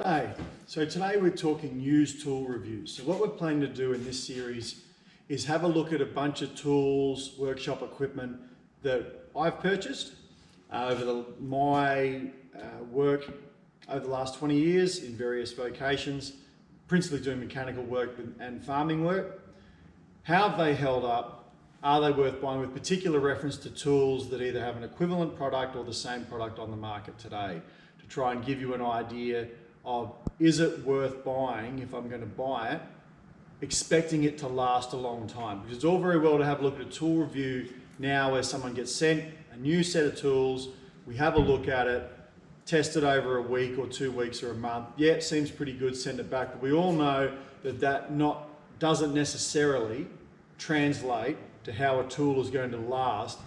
G'day. So today we're talking used tool reviews. So what we're planning to do in this series is have a look at a bunch of tools, workshop equipment that I've purchased over my work over the last 20 years in various vocations, principally doing mechanical work and farming work. How have they held up? Are they worth buying, with particular reference to tools that either have an equivalent product or the same product on the market today, to try and give you an idea of, is it worth buying if I'm going to buy it, expecting it to last a long time? Because it's all very well to have a look at a tool review now where someone gets sent a new set of tools, we have a look at it, test it over a week or 2 weeks or a month. Yeah, it seems pretty good, send it back. But we all know that doesn't necessarily translate to how a tool is going to last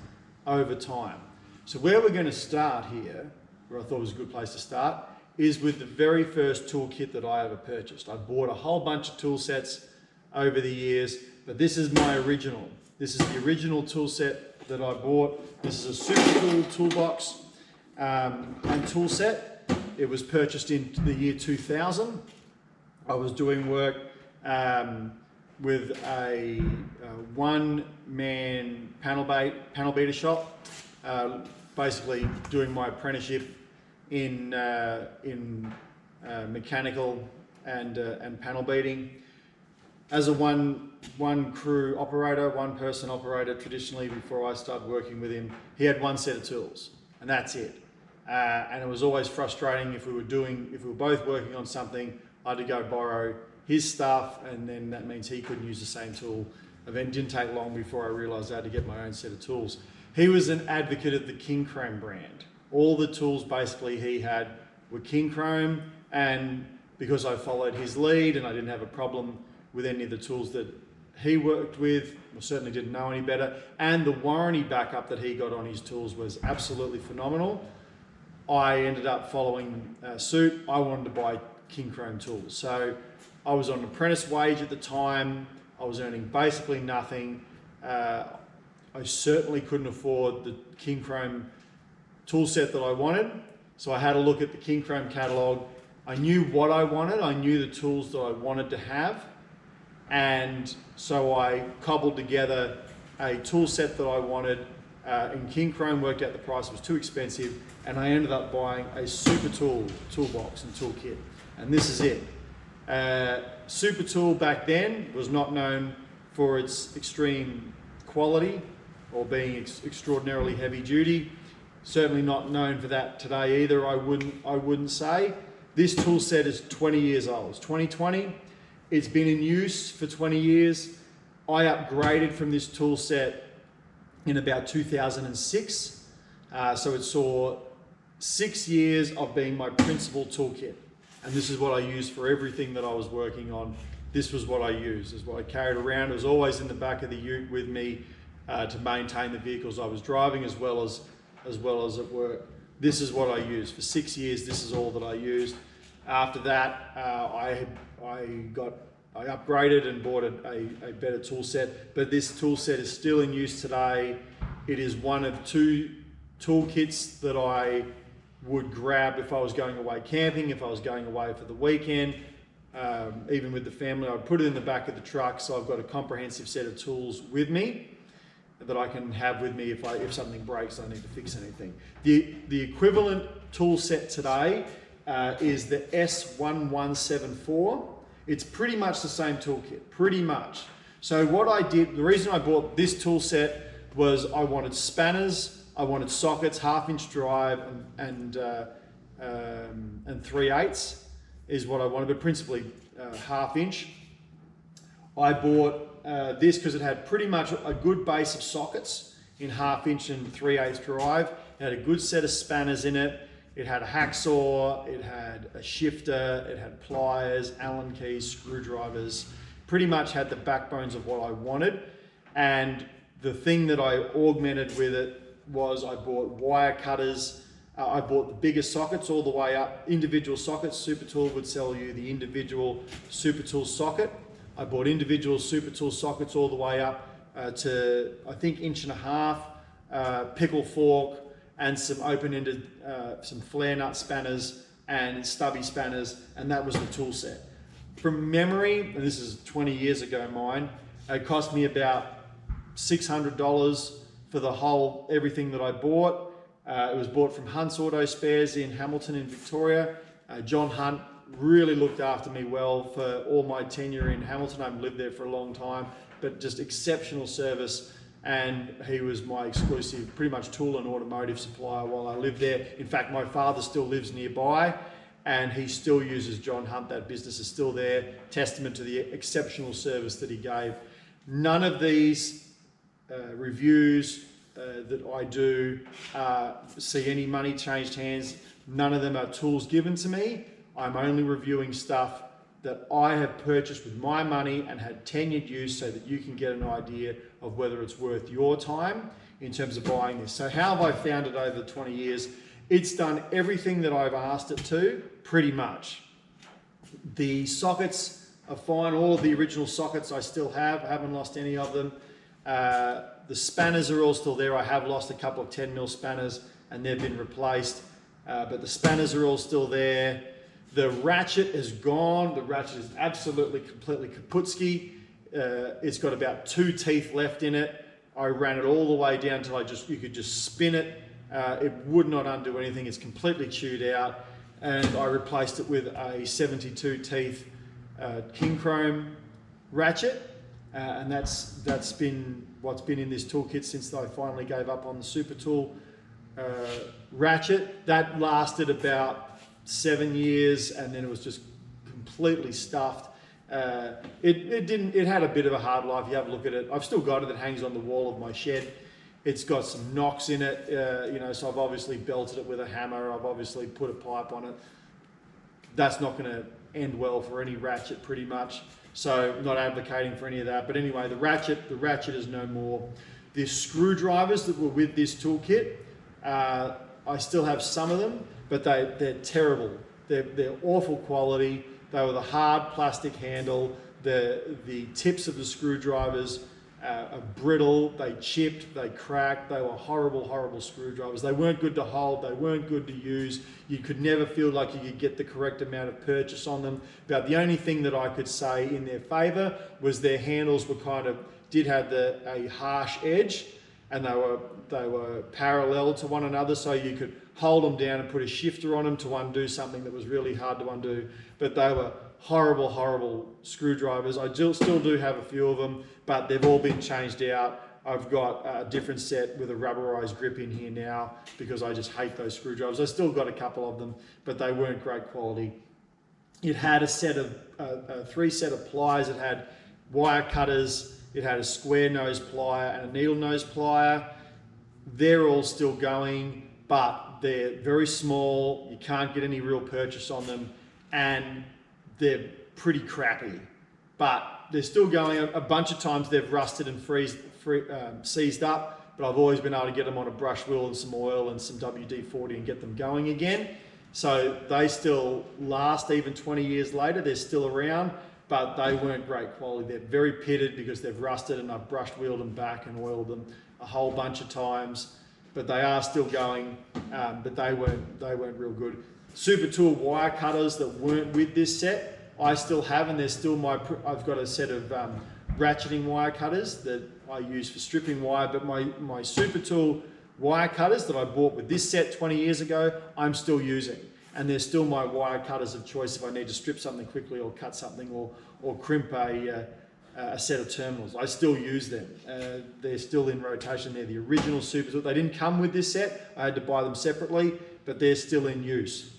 over time. So where we're going to start here, where I thought was a good place to start, is with the very first toolkit that I ever purchased. I bought a whole bunch of tool sets over the years, but this is my original. This is the original tool set that I bought. This is a Supatool toolbox and tool set. It was purchased in the year 2000. I was doing work with a one-man panel beater shop, basically doing my apprenticeship in mechanical and panel beating. As a one crew operator, one person operator traditionally before I started working with him, he had one set of tools and that's it. And it was always frustrating if we were both working on something, I had to go borrow his stuff, and then that means he couldn't use the same tool. It didn't take long before I realized I had to get my own set of tools. He was an advocate of the Kincrome brand. All the tools basically he had were Kincrome, and because I followed his lead and I didn't have a problem with any of the tools that he worked with, or certainly didn't know any better, and the warranty backup that he got on his tools was absolutely phenomenal, I ended up following suit. I wanted to buy Kincrome tools. So I was on an apprentice wage at the time. I was earning basically nothing. I certainly couldn't afford the Kincrome tool set that I wanted. So I had a look at the Kincrome catalog. I knew what I wanted. I knew the tools that I wanted to have. And so I cobbled together a tool set that I wanted in Kincrome, worked out the price was too expensive, and I ended up buying a Supatool toolbox and toolkit. And this is it. Supatool back then was not known for its extreme quality or being extraordinarily heavy duty. Certainly not known for that today either, I wouldn't say. This tool set is 20 years old. It's 2020. It's been in use for 20 years. I upgraded from this tool set in about 2006. So it saw 6 years of being my principal toolkit. And this is what I used for everything that I was working on. This was what I used. This is what I carried around. It was always in the back of the ute with me to maintain the vehicles I was driving as well as at work. This is what I used. For 6 years, this is all that I used. After that, I upgraded and bought a better tool set, but this tool set is still in use today. It is one of two toolkits that I would grab if I was going away camping, if I was going away for the weekend, even with the family. I'd put it in the back of the truck, so I've got a comprehensive set of tools with me that I can have with me if something breaks, I need to fix anything. The equivalent tool set today is the S1174. It's pretty much the same toolkit, pretty much. So what I did, the reason I bought this tool set was I wanted spanners, I wanted sockets, 1/2 inch drive and 3/8 is what I wanted, but principally 1/2 inch. I bought this because it had pretty much a good base of sockets in 1/2 inch and 3/8 drive. It had a good set of spanners in it. It had a hacksaw, it had a shifter, it had pliers, Allen keys, screwdrivers, pretty much had the backbones of what I wanted. And the thing that I augmented with it was I bought wire cutters. I bought the bigger sockets all the way up, individual sockets. Supatool would sell you the individual Supatool socket. I bought individual Supatool sockets all the way up to, I think, 1.5 inch, pickle fork, and some open-ended, some flare nut spanners and stubby spanners, and that was the tool set. From memory, and this is 20 years ago mine, it cost me about $600 for the whole, everything that I bought. It was bought from Hunt's Auto Spares in Hamilton in Victoria. John Hunt really looked after me well for all my tenure in Hamilton. I've lived there for a long time, but just exceptional service. And he was my exclusive, pretty much tool and automotive supplier while I lived there. In fact, my father still lives nearby and he still uses John Hunt. That business is still there. Testament to the exceptional service that he gave. None of these reviews that I do see any money changed hands. None of them are tools given to me. I'm only reviewing stuff that I have purchased with my money and had tenured use so that you can get an idea of whether it's worth your time in terms of buying this. So how have I found it over the 20 years? It's done everything that I've asked it to, pretty much. The sockets are fine. All of the original sockets I still have. I haven't lost any of them. The spanners are all still there. I have lost a couple of 10mm spanners and they've been replaced, but the spanners are all still there. The ratchet is gone. The ratchet is absolutely, completely kaputski. It's got about 2 teeth left in it. I ran it all the way down till you could just spin it. It would not undo anything. It's completely chewed out. And I replaced it with a 72 teeth Kincrome ratchet. And that's been what's been in this toolkit since I finally gave up on the Supatool ratchet. That lasted about 7 years, and then it was just completely stuffed. It had a bit of a hard life. You have a look at it. I've still got it. It hangs on the wall of my shed. It's got some knocks in it, so I've obviously belted it with a hammer. I've obviously put a pipe on it. That's not going to end well for any ratchet, pretty much. So I'm not advocating for any of that. But anyway, the ratchet is no more. The screwdrivers that were with this toolkit, I still have some of them, but they're terrible. They're awful quality. They were the hard plastic handle. The tips of the screwdrivers are brittle. They chipped, they cracked. They were horrible, horrible screwdrivers. They weren't good to hold. They weren't good to use. You could never feel like you could get the correct amount of purchase on them. About the only thing that I could say in their favor was their handles were did have a harsh edge, and they were parallel to one another, so you could hold them down and put a shifter on them to undo something that was really hard to undo. But they were horrible, horrible screwdrivers. I still do have a few of them, but they've all been changed out. I've got a different set with a rubberized grip in here now because I just hate those screwdrivers. I still got a couple of them, but they weren't great quality. It had a 3 set of pliers. It had wire cutters. It had a square nose plier and a needle nose plier. They're all still going, but they're very small. You can't get any real purchase on them, and they're pretty crappy, but they're still going. A bunch of times they've rusted and seized up, but I've always been able to get them on a brush wheel and some oil and some WD-40 and get them going again. So they still last even 20 years later. They're still around, but they weren't great quality. They're very pitted because they've rusted, and I've brush wheeled them back and oiled them a whole bunch of times, but they are still going, but they weren't real good. Supatool wire cutters that weren't with this set, I still have, and they're still I've got a set of ratcheting wire cutters that I use for stripping wire, but my Supatool wire cutters that I bought with this set 20 years ago, I'm still using. And they're still my wire cutters of choice if I need to strip something quickly or cut something or crimp a set of terminals. I still use them. They're still in rotation. They're the original Supatool. They didn't come with this set. I had to buy them separately, but they're still in use.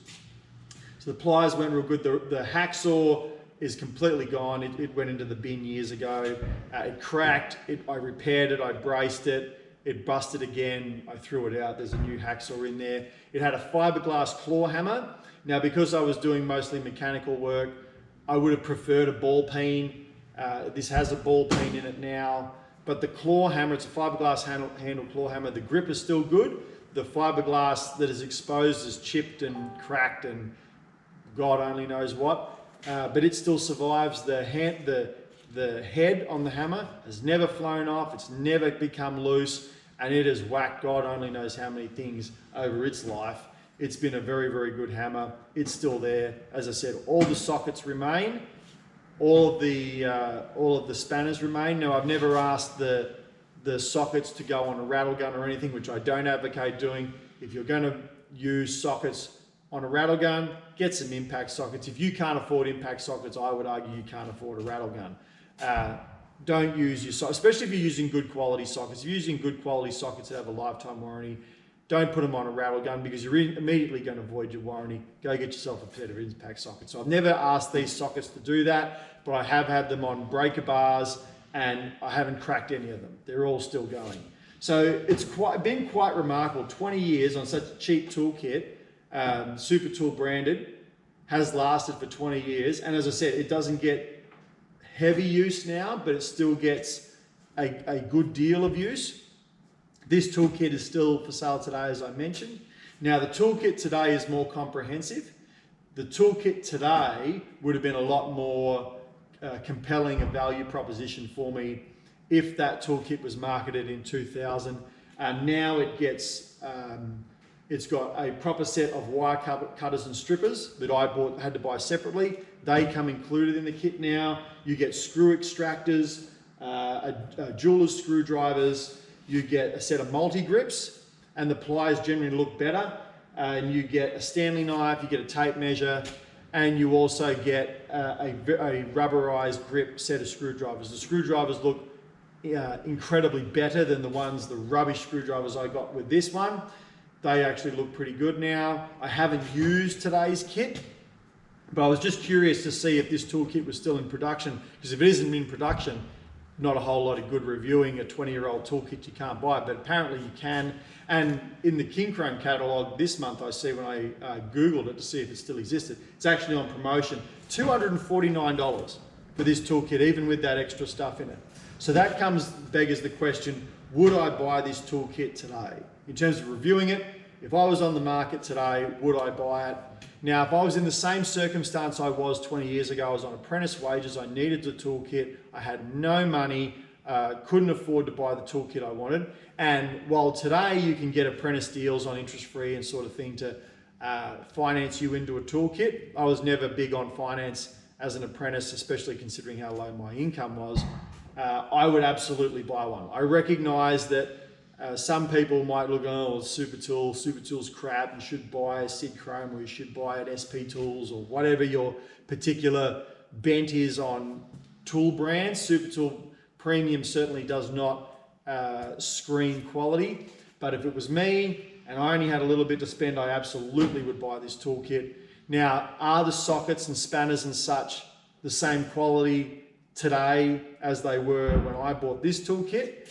So the pliers weren't real good. The hacksaw is completely gone. It went into the bin years ago. It cracked. I repaired it. I braced it. It busted again. I threw it out. There's a new hacksaw in there. It had a fiberglass claw hammer. Now, because I was doing mostly mechanical work, I would have preferred a ball peen. This has a ball peen in it now, but the claw hammer, it's a fiberglass handle claw hammer. The grip is still good. The fiberglass that is exposed is chipped and cracked and God only knows what, but it still survives. The head on the hammer has never flown off. It's never become loose, and it has whacked God only knows how many things over its life. It's been a very, very good hammer. It's still there. As I said, all the sockets remain. All of the spanners remain. Now, I've never asked the sockets to go on a rattle gun or anything, which I don't advocate doing. If you're going to use sockets on a rattle gun, get some impact sockets. If you can't afford impact sockets, I would argue you can't afford a rattle gun. Don't use your sockets, especially if you're using good quality sockets. If you're using good quality sockets that have a lifetime warranty, don't put them on a rattle gun because you're immediately going to void your warranty. Go get yourself a set of impact sockets. So I've never asked these sockets to do that, but I have had them on breaker bars and I haven't cracked any of them. They're all still going. So it's been quite remarkable. 20 years on such a cheap toolkit, Supatool branded, has lasted for 20 years. And as I said, it doesn't get heavy use now, but it still gets a good deal of use. This toolkit is still for sale today, as I mentioned. Now, the toolkit today is more comprehensive. The toolkit today would have been a lot more compelling a value proposition for me if that toolkit was marketed in 2000. Now it gets, it's got a proper set of wire cutters and strippers that I had to buy separately. They come included in the kit now. You get screw extractors, jeweler's screwdrivers, you get a set of multi-grips, and the pliers generally look better. And you get a Stanley knife, you get a tape measure, and you also get a rubberized grip set of screwdrivers. The screwdrivers look incredibly better than the rubbish screwdrivers I got with this one. They actually look pretty good now. I haven't used today's kit, but I was just curious to see if this toolkit was still in production, because if it isn't in production, not a whole lot of good reviewing a 20-year-old toolkit you can't buy, but apparently you can. And in the Kincrome catalog this month, I see when I Googled it to see if it still existed, it's actually on promotion. $249 for this toolkit, even with that extra stuff in it. So that beggars the question, would I buy this toolkit today? In terms of reviewing it, if I was on the market today, would I buy it? Now, if I was in the same circumstance I was 20 years ago, I was on apprentice wages, I needed the toolkit, I had no money, couldn't afford to buy the toolkit I wanted. And while today you can get apprentice deals on interest-free and sort of thing to finance you into a toolkit, I was never big on finance as an apprentice, especially considering how low my income was. I would absolutely buy one. I recognize that some people might look, oh, Supatool's crap, you should buy a Kincrome or you should buy an SP Tools or whatever your particular bent is on tool brands. Supatool Premium certainly does not scream quality, but if it was me and I only had a little bit to spend, I absolutely would buy this toolkit. Now, are the sockets and spanners and such the same quality today as they were when I bought this toolkit?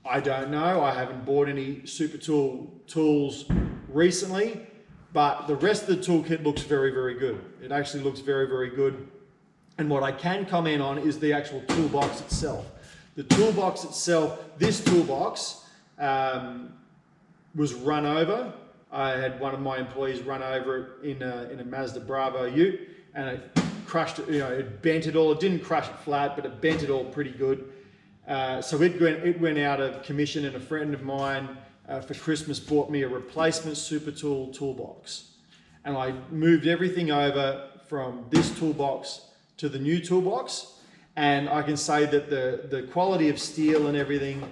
I don't know. I haven't bought any Supatool tools recently, but the rest of the toolkit looks very, very good. It actually looks very, very good. And what I can comment on is the actual toolbox itself. The toolbox itself, this toolbox was run over. I had one of my employees run over it in a Mazda Bravo Ute, and it crushed it, it bent it all. It didn't crush it flat, but it bent it all pretty good. So it went out of commission, and a friend of mine for Christmas bought me a replacement Supatool toolbox. And I moved everything over from this toolbox to the new toolbox. And I can say that the quality of steel and everything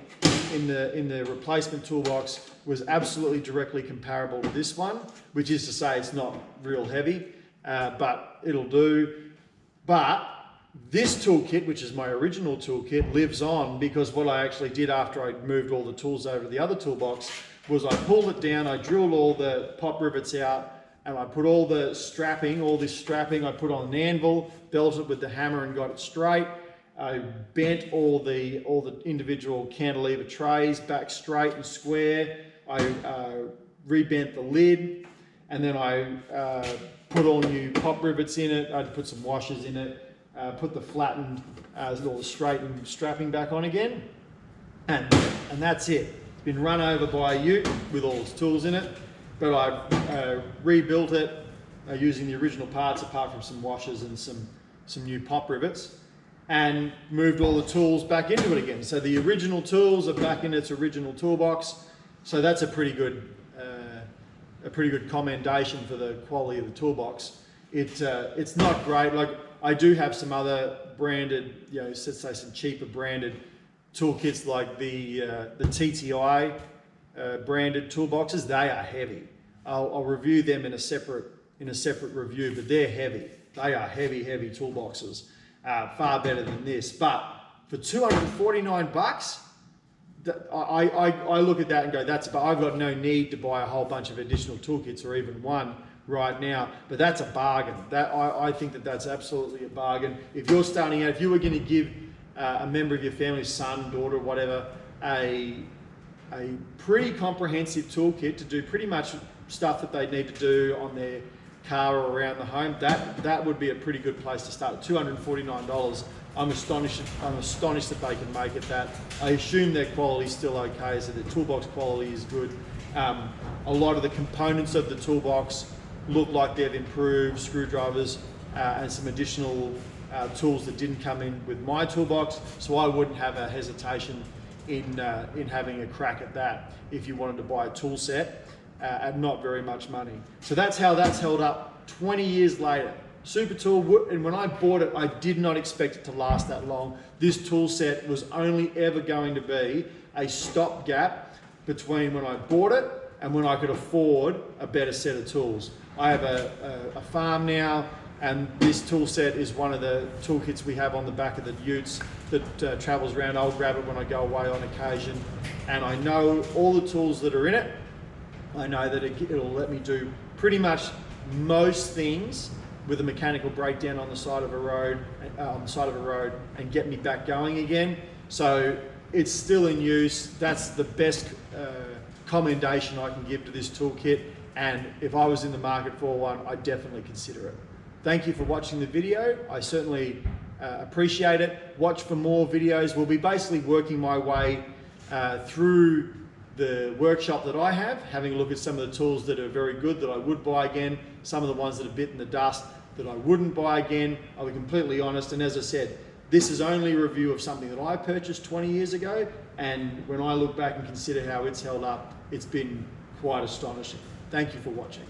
in the replacement toolbox was absolutely directly comparable to this one, which is to say it's not real heavy, but it'll do. But this toolkit, which is my original toolkit, lives on, because what I actually did after I moved all the tools over to the other toolbox was I pulled it down, I drilled all the pop rivets out, and I put all this strapping I put on an anvil, belted it with the hammer and got it straight. I bent all the individual cantilever trays back straight and square. I rebent the lid, and then I put all new pop rivets in it. I'd put some washers in it. Put the flattened, or the straightened strapping back on again, and that's it. It's been run over by a ute with all its tools in it, but I've rebuilt it using the original parts, apart from some washers and some new pop rivets, and moved all the tools back into it again. So the original tools are back in its original toolbox. So that's a pretty good a pretty good commendation for the quality of the toolbox. It's not great. Like, I do have some other branded, you know, let's say some cheaper branded toolkits like the TTI branded toolboxes. They are heavy. I'll review them in a separate review, but they're heavy. They are heavy toolboxes, far better than this. But for $249, I look at that and go, I've got no need to buy a whole bunch of additional toolkits or even one right now, but that's a bargain. I think that's absolutely a bargain. If you're starting out, if you were going to give a member of your family, son, daughter, whatever, a pretty comprehensive toolkit to do pretty much stuff that they need to do on their car or around the home, that would be a pretty good place to start. At $249, I'm astonished that they can make it that. I assume their quality is still okay, so the toolbox quality is good. A lot of the components of the toolbox look like they've improved, screwdrivers and some additional tools that didn't come in with my toolbox, so I wouldn't have a hesitation in having a crack at that if you wanted to buy a tool set at not very much money. So that's how that's held up 20 years later. Supatool, and when I bought it, I did not expect it to last that long. This tool set was only ever going to be a stopgap between when I bought it and when I could afford a better set of tools. I have a farm now, and this tool set is one of the toolkits we have on the back of the utes that travels around. I'll grab it when I go away on occasion, and I know all the tools that are in it. I know that it'll let me do pretty much most things with a mechanical breakdown on the side of a road, and get me back going again. So it's still in use. That's the best commendation I can give to this toolkit. And if I was in the market for one, I'd definitely consider it. Thank you for watching the video. I certainly appreciate it. Watch for more videos. We'll be basically working my way through the workshop that I have, having a look at some of the tools that are very good that I would buy again, some of the ones that are bitten the dust that I wouldn't buy again. I'll be completely honest, and as I said, this is only a review of something that I purchased 20 years ago, and when I look back and consider how it's held up, it's been quite astonishing. Thank you for watching.